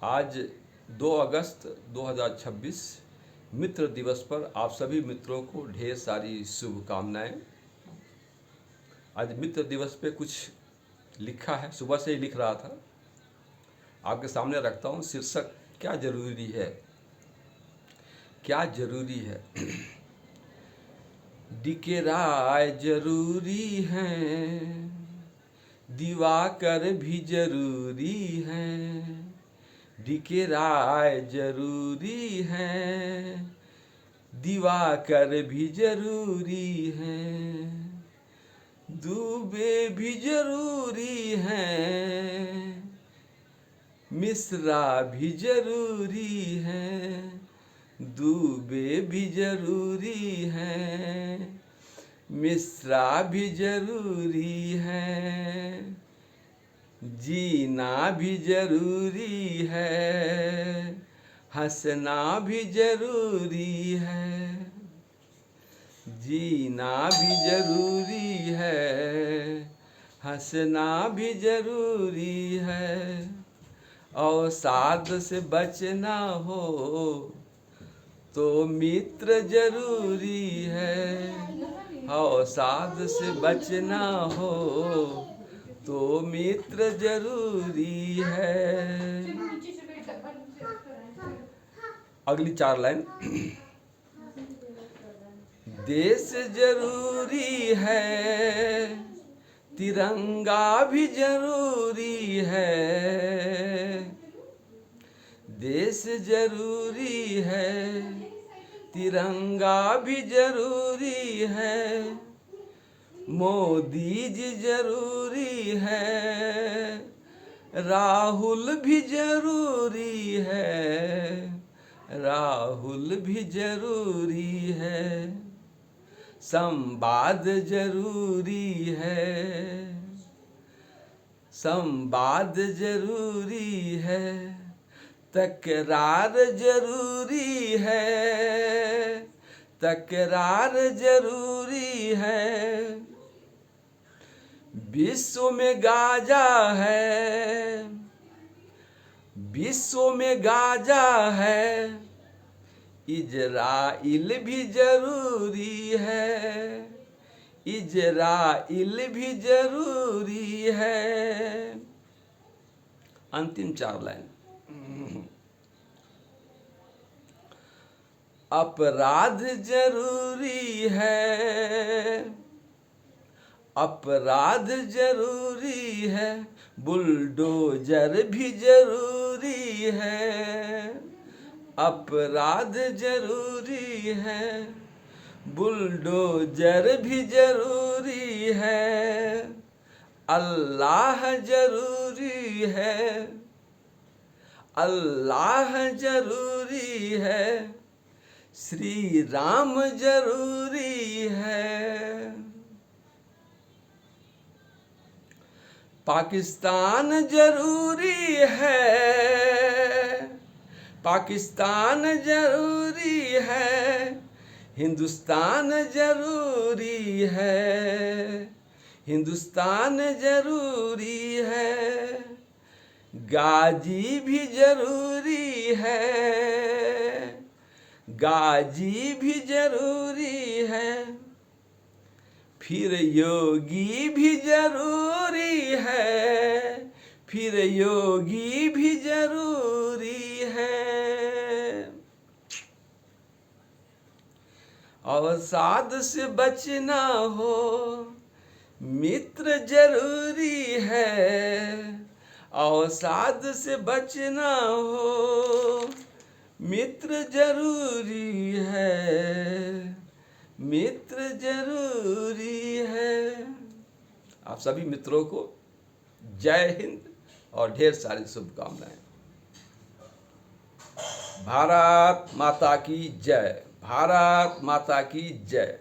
आज 2 अगस्त 2026 मित्र दिवस पर आप सभी मित्रों को ढेर सारी शुभकामनाएं। आज मित्र दिवस पे कुछ लिखा है, सुबह से ही लिख रहा था, आपके सामने रखता हूँ। शीर्षक क्या जरूरी है, क्या जरूरी है। डीके राय जरूरी हैं, दिवाकर भी जरूरी हैं। डीके राय जरूरी हैं, दिवाकर भी जरूरी हैं। दुबे भी जरूरी हैं, मिश्रा भी जरूरी हैं। दुबे भी जरूरी हैं, मिश्रा भी जरूरी हैं। जीना भी जरूरी है, हंसना भी जरूरी है। जीना भी जरूरी है, हंसना भी जरूरी है। अवसाद से बचना हो तो मित्र जरूरी है। अवसाद से बचना हो तो मित्र जरूरी है। अगली 4 लाइन। देश जरूरी है, तिरंगा भी जरूरी है। देश जरूरी है, तिरंगा भी जरूरी है। मोदी जी जरूरी है, राहुल भी जरूरी है। राहुल भी जरूरी है। संवाद जरूरी है, संवाद जरूरी है। तकरार जरूरी है, तकरार जरूरी है। विश्व में गाजा है, विश्व में गाजा है। इजराइल भी जरूरी है, इजराइल भी जरूरी है। अंतिम 4 लाइन। अपराध जरूरी है, अपराध जरूरी है। बुलडोजर भी जरूरी है, अपराध जरूरी है। बुलडोजर भी जरूरी है। अल्लाह जरूरी है, अल्लाह जरूरी है। श्री राम जरूरी है। पाकिस्तान जरूरी है, पाकिस्तान जरूरी है। हिंदुस्तान जरूरी है, हिंदुस्तान जरूरी है। गाजी भी जरूरी है, गाजी भी जरूरी है। फिर योगी भी जरूरी है, फिर योगी भी जरूरी है। अवसाद से बचना हो मित्र जरूरी है। अवसाद से बचना हो मित्र जरूरी है, मित्र जरूरी है। आप सभी मित्रों को जय हिंद और ढेर सारी शुभकामनाएं। भारत माता की जय, भारत माता की जय।